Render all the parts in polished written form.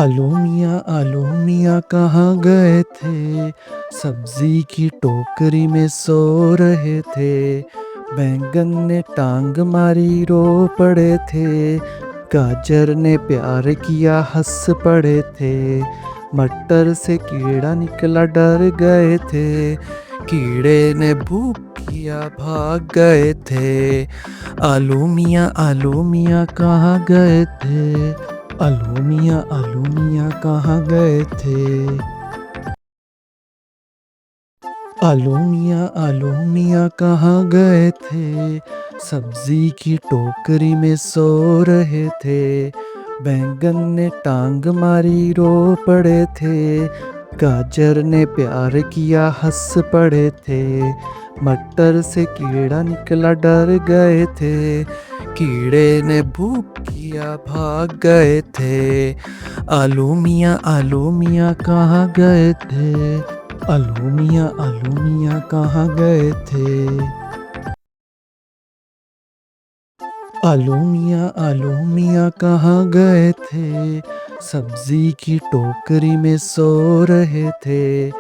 आलू मियाँ कहाँ गए थे? सब्जी की टोकरी में सो रहे थे। बैंगन ने टांग मारी रो पड़े थे। गाजर ने प्यार किया हंस पड़े थे। मटर से कीड़ा निकला डर गए थे। कीड़े ने भूख किया भाग गए थे। आलू मियाँ कहाँ गए थे? आलू मियाँ कहाँ गए थे? आलू मियाँ कहाँ गए थे? सब्जी की टोकरी में सो रहे थे। बैंगन ने टांग मारी रो पड़े थे। गाजर ने प्यार किया हंस पड़े थे। मटर से कीड़ा निकला डर गए थे। कीड़े ने भूख किया भाग गए थे। आलू मियाँ कहाँ गए थे? आलू मियाँ कहाँ गए थे? आलू मियाँ कहाँ गए थे? सब्जी की टोकरी में सो रहे थे।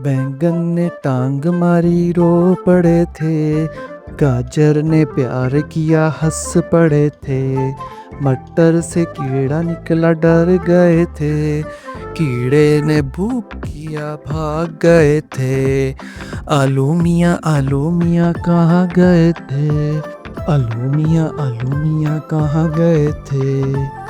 बैंगन ने टांग मारी रो पड़े थे। गाजर ने प्यार किया हंस पड़े थे। मटर से कीड़ा निकला डर गए थे। कीड़े ने भूख किया भाग गए थे। आलू मियाँ कहाँ गए थे? आलू मियाँ कहाँ गए थे?